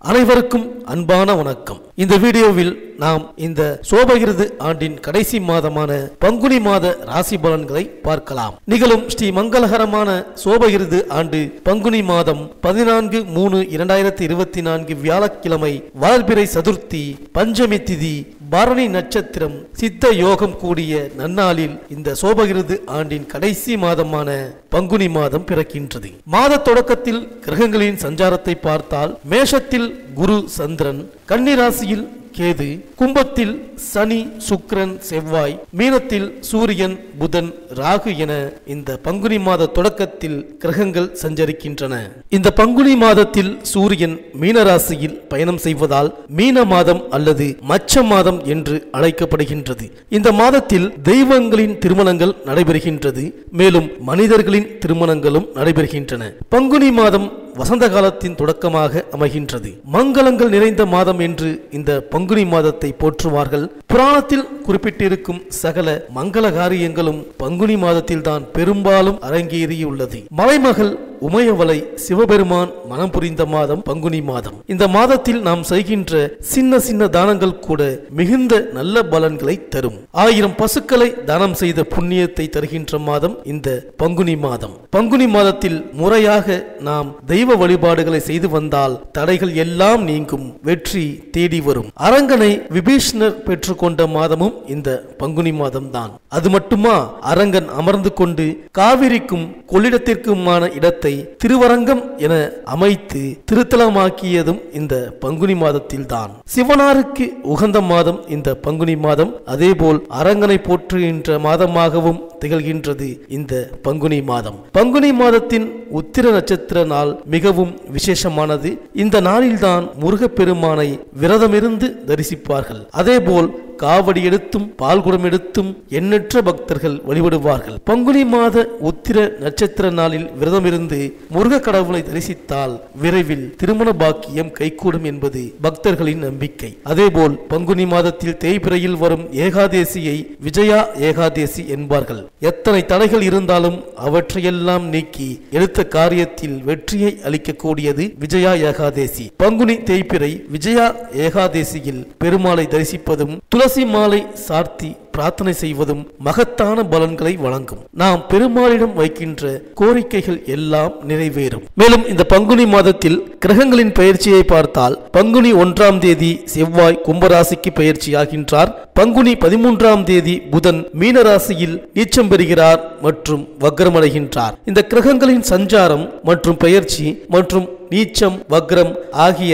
அனைவருக்கும் அன்பான வணக்கம். இந்த வீடியோவில் நாம் இந்த சோபகிருது ஆண்டின் கடைசி மாதமான பங்குனி மாத ராசி பலன்களை பார்க்கலாம். நிகழும் ஸ்ரீ மங்களகரமான சோபகிருது ஆண்டு பங்குனி மாதம் 14/3/2024 வியாழக்கிழமை வளர்பிறை சதுர்த்தி பஞ்சமி திதி பரணி நட்சத்திரம் சித்த யோகம் கூடிய நன்னாளில் இந்த சோபகிருது ஆண்டின் கடைசி மாதமான பங்குனி மாதம் பிறக்கின்றது. மாத தொடக்கத்தில் கிரகங்களின் சஞ்சாரத்தை பார்த்தால் மேஷத்தில் குரு சந்திரன், கன்னிராசியில் கேது, கும்பத்தில் சனி சுக்கிரன் செவ்வாய், மீனத்தில் சூரியன் புதன் ராகு என இந்த பங்குனி மாத தொடக்கத்தில் கிரகங்கள் சஞ்சரிக்கின்றன. இந்த பங்குனி மாதத்தில் சூரியன் மீனராசியில் பயணம் செய்வதால் மீன மாதம் அல்லது மச்ச மாதம் என்று அழைக்கப்படுகின்றது. இந்த மாதத்தில் தெய்வங்களின் திருமணங்கள் நடைபெறுகின்றது. மேலும் மனிதர்களின் திருமணங்களும் நடைபெறுகின்றன. பங்குனி மாதம் வசந்த காலத்தின் தொடக்கமாக அமைகின்றது. மங்களங்கள் நிறைந்த மாதம் என்று இந்த பங்குனி மாதத்தை போற்றுவார்கள். புராணத்தில் குறிப்பிட்டிருக்கும் சகல மங்கள காரியங்களும் பங்குனி மாதத்தில் தான் பெரும்பாலும் அரங்கேறியுள்ளது. மலைமகள் உமையவளை சிவபெருமான் மனம் புரிந்த மாதம் பங்குனி மாதம். இந்த மாதத்தில் நாம் செய்கின்ற சின்ன சின்ன தானங்கள் கூட மிகுந்த நல்ல பலன்களை தரும். 1000 பசுக்களை தானம் செய்த புண்ணியத்தை தருகின்ற மாதம் இந்த பங்குனி மாதம். பங்குனி மாதத்தில் முறையாக நாம் தெய்வ வழிபாடுகளை செய்து வந்தால் தடைகள் எல்லாம் நீங்கும், வெற்றி தேடி வரும். அரங்கனை விபீஷ்ணர் பெற்றுக்கொண்ட மாதமும் இந்த பங்குனி மாதம் தான். அது மட்டுமா, அரங்கன் அமர்ந்து கொண்டு காவிரிக்கும் கொள்ளிடத்திற்குமான இடத்தை திருவரங்கம் என அமைத்து திருத்தலமாக்கியதும் இந்த பங்குனி மாதத்தில் தான். சிவனாருக்கு உகந்த மாதம் இந்த பங்குனி மாதம். அதேபோல் அரங்கனை போற்றுகின்ற மாதமாகவும் திகழ்கின்றது இந்த பங்குனி மாதம். பங்குனி மாதத்தின் உத்திர நட்சத்திர நாள் மிகவும் விசேஷமானது. இந்த நாளில்தான் முருகப்பெருமானை விரதமிருந்து தரிசிப்பார்கள். அதேபோல் காவடி எடுத்தும் பால்குடம் எடுத்தும் எண்ணற்ற பக்தர்கள் வழிபடுவார்கள். பங்குனி மாத உத்திர நட்சத்திர நாளில் விரதமிருந்து முருக கடவுளை தரிசித்தால் விரைவில் திருமண பாக்கியம் கைகூடும் என்பது பக்தர்களின் நம்பிக்கை. அதேபோல் பங்குனி மாதத்தில் தேய்பிறையில் வரும் ஏகாதேசியை விஜயா ஏகாதேசி என்பார்கள். எத்தனை தடைகள் இருந்தாலும் அவற்றையெல்லாம் நீக்கி எடுத்த காரியத்தில் வெற்றியை அளிக்கக்கூடியது விஜயா ஏகாதேசி. பங்குனி தேய்பிறை விஜயா ஏகாதேசியில் பெருமாளை தரிசிப்பதும் துளசி மாலை சார்த்தி பிரார்த்தனை செய்வதும் மகத்தான பலன்களை வழங்கும். நாம் பெருமாளிடம் வைக்கின்ற கோரிக்கைகள் எல்லாம் நிறைவேறும். மேலும் இந்த பங்குனி மாதத்தில் கிரகங்களின் பயிற்சியை பார்த்தால் பங்குனி 1ஆம் தேதி செவ்வாய் கும்பராசிக்கு பயிற்சியாகின்றார். பங்குனி 13ஆம் தேதி புதன் மீனராசியில் நீச்சம் பெறுகிறார் மற்றும் வக்ரமடைகின்றார். இந்த கிரகங்களின் சஞ்சாரம் மற்றும் பயிற்சி மற்றும் நீச்சம் வக்ரம் ஆகிய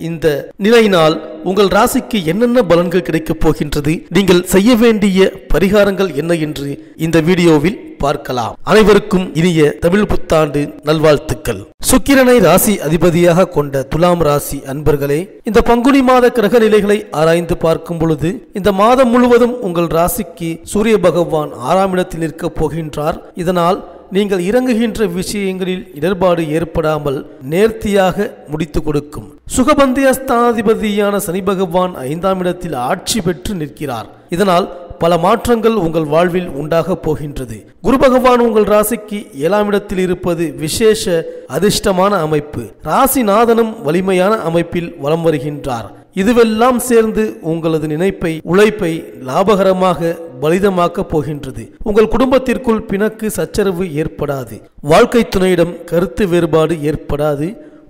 இந்த நிலையினால் உங்கள் ராசிக்கு என்னென்ன பலன்கள் கிடைக்கப் போகின்றது, நீங்கள் செய்ய வேண்டிய பரிகாரங்கள் என்ன என்று இந்த வீடியோவில் பார்க்கலாம். அனைவருக்கும் இனிய தமிழ் புத்தாண்டு நல்வாழ்த்துக்கள். சுக்கிரனை ராசி அதிபதியாக கொண்ட துலாம் ராசி அன்பர்களே, இந்த பங்குனி மாத கிரக நிலைகளை ஆராய்ந்து பார்க்கும் பொழுது இந்த மாதம் முழுவதும் உங்கள் ராசிக்கு சூரிய பகவான் 6ஆம் இடத்தில் நிற்கப் போகின்றார். இதனால் நீங்கள் இறங்குகின்ற விஷயங்களில் இடர்பாடு ஏற்படாமல் நேர்த்தியாக முடித்து கொடுக்கும். சுகபந்தியஸ்தானாதிபதியான சனி பகவான் 5ஆம் இடத்தில் ஆட்சி பெற்று நிற்கிறார். இதனால் பல மாற்றங்கள் உங்கள் வாழ்வில் உண்டாக போகின்றது. குரு பகவான் உங்கள் ராசிக்கு 7ஆம் இடத்தில் இருப்பது விசேஷ அதிர்ஷ்டமான அமைப்பு. ராசிநாதனும் வலிமையான அமைப்பில் வலம் வருகின்றார். இதுவெல்லாம் சேர்ந்து உங்களது நினைப்பை உழைப்பை லாபகரமாக பலிதமாக்க போகின்றது. உங்கள் குடும்பத்திற்குள் பிணக்கு சச்சரவு ஏற்படாது. வாழ்க்கை துணையிடம் கருத்து வேறுபாடு ஏற்படாது.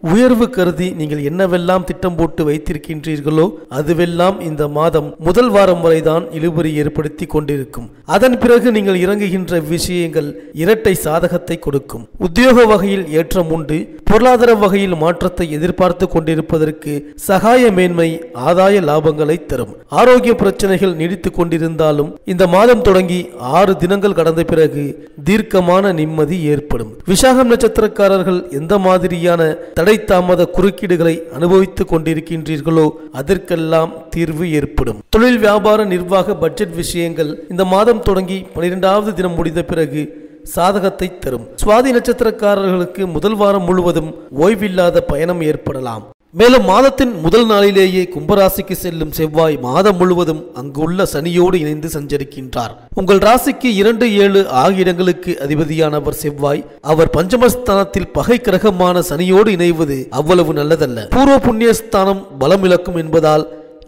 உயர்வு கருதி நீங்கள் என்னவெல்லாம் திட்டம் போட்டு வைத்திருக்கின்றீர்களோ அதுவெல்லாம் இந்த மாதம் முதல் வாரம் வரைதான் இழுபறி ஏற்படுத்தி கொண்டிருக்கும். அதன் பிறகு நீங்கள் இறங்குகின்ற விஷயங்கள் இரட்டை சாதகத்தை கொடுக்கும். உத்தியோக வகையில் ஏற்றம் உண்டு. பொருளாதார வகையில் மாற்றத்தை எதிர்பார்த்து கொண்டிருப்பதற்கு சகாய மேன்மை ஆதாய லாபங்களை தரும். ஆரோக்கிய பிரச்சனைகள் நீடித்துக் கொண்டிருந்தாலும் இந்த மாதம் தொடங்கி 6 தினங்கள் கடந்த பிறகு தீர்க்கமான நிம்மதி ஏற்படும். விசாகம் நட்சத்திரக்காரர்கள் எந்த மாதிரியான தடை தாமத குறுக்கீடுகளை அனுபவித்துக் கொண்டிருக்கின்றீர்களோ அதற்கெல்லாம் தீர்வு ஏற்படும். தொழில் வியாபார நிர்வாக பட்ஜெட் விஷயங்கள் இந்த மாதம் தொடங்கி 12ஆவது தினம் முடிந்த பிறகு சாதகத்தை தரும். சுவாதி நட்சத்திரக்காரர்களுக்கு முதல் வாரம் முழுவதும் ஓய்வில்லாத பயணம் ஏற்படலாம். மேலும் மாதத்தின் முதல் நாளிலேயே கும்பராசிக்கு செல்லும் செவ்வாய் மாதம் முழுவதும் அங்குள்ள சனியோடு இணைந்து சஞ்சரிக்கின்றார். உங்கள் ராசிக்கு 2, 7 ஆகிய இடங்களுக்கு அதிபதியானவர் செவ்வாய். அவர் பஞ்சமஸ்தானத்தில் பகை கிரகமான சனியோடு இணைவது அவ்வளவு நல்லதல்ல. பூர்வ புண்ணியஸ்தானம் பலம் இழக்கும் என்பதால்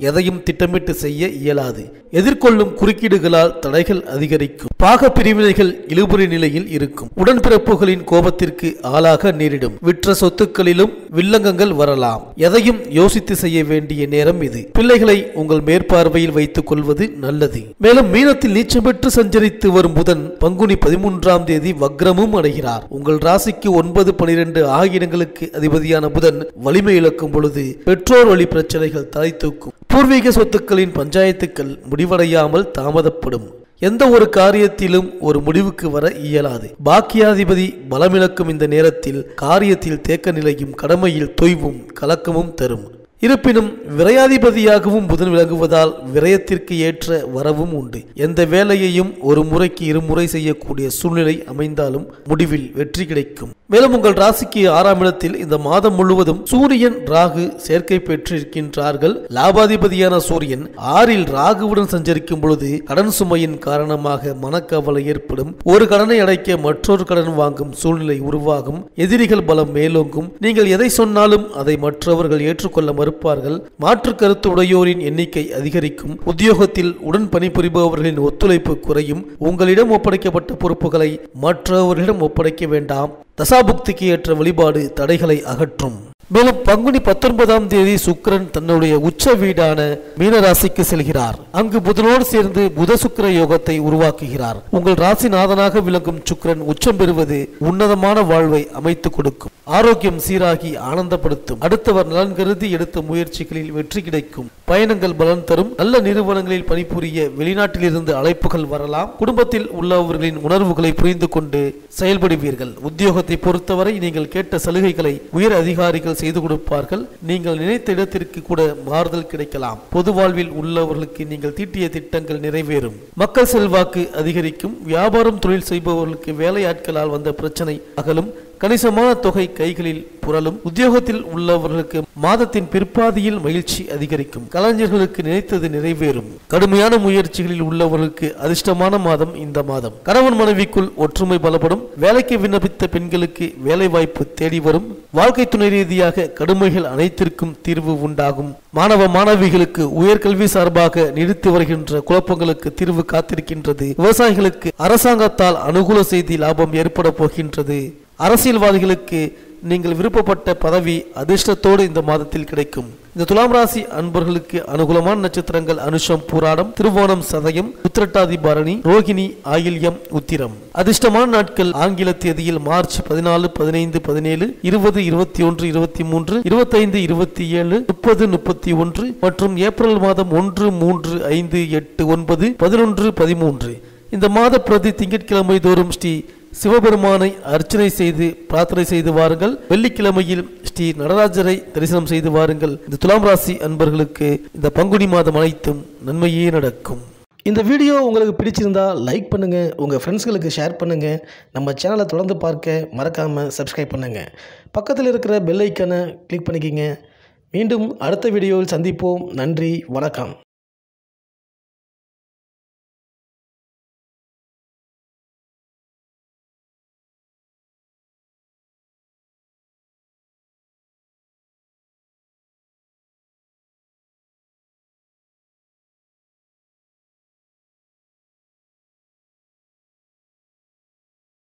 எதையும் திட்டமிட்டு செய்ய இயலாது. எதிர்கொள்ளும் குறுக்கீடுகளால் தடைகள் அதிகரிக்கும். பாக பிரிவினைகள் இழுபறி நிலையில் இருக்கும். உடன்பிறப்புகளின் கோபத்திற்கு ஆளாக நேரிடும். விற்ற சொத்துக்களிலும் வில்லங்கங்கள் வரலாம். எதையும் யோசித்து செய்ய வேண்டிய நேரம் இது. பிள்ளைகளை உங்கள் மேற்பார்வையில் வைத்துக் கொள்வது நல்லது. மேலும் மீனத்தில் நீச்சம் பெற்று சஞ்சரித்து வரும் புதன் பங்குனி 13ஆம் தேதி வக்ரமும் அடைகிறார். உங்கள் ராசிக்கு 9, 12 ஆகிய இடங்களுக்கு அதிபதியான புதன் வலிமை இழக்கும் பொழுது பெற்றோர் வழி பிரச்சனைகள் தலை தூக்கும். பூர்வீக சொத்துக்களின் பஞ்சாயத்துக்கள் முடிவடையாமல் தாமதப்படும். எந்த ஒரு காரியத்திலும் ஒரு முடிவுக்கு வர இயலாது. பாக்கியாதிபதி பலமிழக்கும் இந்த நேரத்தில் காரியத்தில் தேக்க நிலையும் கடமையில் தொய்வும் கலக்கமும் தரும். இருப்பினும் விரையாதிபதியாகவும் புதன் விளங்குவதால் விரயத்திற்கு ஏற்ற வரவும் உண்டு. எந்த வேலையையும் ஒரு முறைக்கு 2 முறை செய்யக்கூடிய சூழ்நிலை அமைந்தாலும் முடிவில் வெற்றி கிடைக்கும். மேலும் உங்கள் ராசிக்கு 6ஆம் இடத்தில் இந்த மாதம் முழுவதும் சூரியன் ராகு சேர்க்கை பெற்றிருக்கின்றார்கள். லாபாதிபதியான சூரியன் 6இல் ராகுவுடன் சஞ்சரிக்கும் பொழுது கடன் சுமையின் காரணமாக மனக்கவலை ஏற்படும். ஒரு கடனை அடைக்க மற்றொரு கடன் வாங்கும் சூழ்நிலை உருவாகும். எதிரிகள் பலம் மேலோங்கும். நீங்கள் எதை சொன்னாலும் அதை மற்றவர்கள் ஏற்றுக்கொள்ள மறுப்பார்கள். மாற்று கருத்து உடையோரின் எண்ணிக்கை அதிகரிக்கும். உத்தியோகத்தில் உடன் பணிபுரிபவர்களின் ஒத்துழைப்பு குறையும். உங்களிடம் ஒப்படைக்கப்பட்ட பொறுப்புகளை மற்றவர்களிடம் ஒப்படைக்க வேண்டாம். தசாபுக்திக்கு ஏற்ற வழிபாடு தடைகளை அகற்றும். மேலும் பங்குனி 19ஆம் தேதி சுக்கிரன் தன்னுடைய உச்ச வீடான மீனராசிக்கு செல்கிறார். அங்கு புதனோடு சேர்ந்து புத சுக்கிர யோகத்தை உருவாக்குகிறார். உங்கள் ராசிநாதனாக விளங்கும் சுக்கிரன் உச்சம் பெறுவது உன்னதமான வாழ்வை அமைத்துக் கொடுக்கும். ஆரோக்கியம் சீராகி ஆனந்தப்படுத்தும். அடுத்தவர் நலன் கருதி எடுத்த முயற்சிகளில் வெற்றி கிடைக்கும். பயணங்கள் பலன் தரும். நல்ல நிறுவனங்களில் பணிபுரிய வெளிநாட்டிலிருந்து அழைப்புகள் வரலாம். குடும்பத்தில் உள்ளவர்களின் உணர்வுகளை புரிந்து கொண்டு செயல்படுவீர்கள். உத்தியோகத்தை பொறுத்தவரை நீங்கள் கேட்ட சலுகைகளை உயர் அதிகாரிகள் செய்து கொடுப்பார்கள். நீங்கள் நினைத்த இடத்திற்கு கூட மாறுதல் கிடைக்கலாம். பொது வாழ்வில் உள்ளவர்களுக்கு நீங்கள் தீட்டிய திட்டங்கள் நிறைவேறும். மக்கள் செல்வாக்கு அதிகரிக்கும். வியாபாரம் தொழில் செய்பவர்களுக்கு வேலையாட்களால் வந்த பிரச்சனை அகலும். கணிசமான தொகை கைகளில் புரளும். உத்தியோகத்தில் உள்ளவர்களுக்கு மாதத்தின் பிற்பாதியில் மகிழ்ச்சி அதிகரிக்கும். கலைஞர்களுக்கு நினைத்தது நிறைவேறும். கடுமையான முயற்சிகளில் உள்ளவர்களுக்கு அதிர்ஷ்டமான மாதம் இந்த மாதம். கணவன் மனைவிக்குள் ஒற்றுமை பலப்படும். வேலைக்கு விண்ணப்பித்த பெண்களுக்கு வேலை வாய்ப்பு தேடி வரும். வாழ்க்கை துணை ரீதியாக கடுமைகள் அனைத்திற்கும் தீர்வு உண்டாகும். மாணவ மாணவிகளுக்கு உயர்கல்வி சார்பாக நீடித்து வருகின்ற குழப்பங்களுக்கு தீர்வு காத்திருக்கின்றது. விவசாயிகளுக்கு அரசாங்கத்தால் அனுகூல செய்தி லாபம் ஏற்பட போகின்றது. அரசியல்வாதிகளுக்கு நீங்கள் விருப்பப்பட்ட பதவி அதிர்ஷ்டத்தோடு இந்த மாதத்தில் கிடைக்கும். இந்த துலாம் ராசி அன்பர்களுக்கு அனுகூலமான நட்சத்திரங்கள் அனுஷம், பூராடம், திருவோணம், சதயம், உத்திரட்டாதி, பரணி, ரோகிணி, ஆயில்யம், உத்திரம். அதிர்ஷ்டமான நாட்கள் ஆங்கில தேதியில் மார்ச் 14, 15, 17, 20, 21, 23, 25, 27, 30, 31 மற்றும் ஏப்ரல் மாதம் 1, 3, 5, 8, 9, 11, 13. இந்த மாத பிரதி திங்கட்கிழமை தோறும் ஸ்ரீ சிவபெருமானை அர்ச்சனை செய்து பிரார்த்தனை செய்து வாருங்கள். வெள்ளிக்கிழமையில் ஸ்ரீ நடராஜரை தரிசனம் செய்து வாருங்கள். இந்த துலாம் ராசி அன்பர்களுக்கு இந்த பங்குனி மாதம் அனைத்தும் நன்மையே நடக்கும். இந்த வீடியோ உங்களுக்கு பிடிச்சிருந்தா லைக் பண்ணுங்க, உங்க ஃப்ரெண்ட்ஸ்களுக்கு ஷேர் பண்ணுங்க. நம்ம சேனலை தொடர்ந்து பார்க்க மறக்காம சப்ஸ்கிரைப் பண்ணுங்க. பக்கத்தில் இருக்கிற பெல் ஐக்கானை கிளிக் பண்ணிக்கிங்க. மீண்டும் அடுத்த வீடியோவில் சந்திப்போம். நன்றி, வணக்கம்.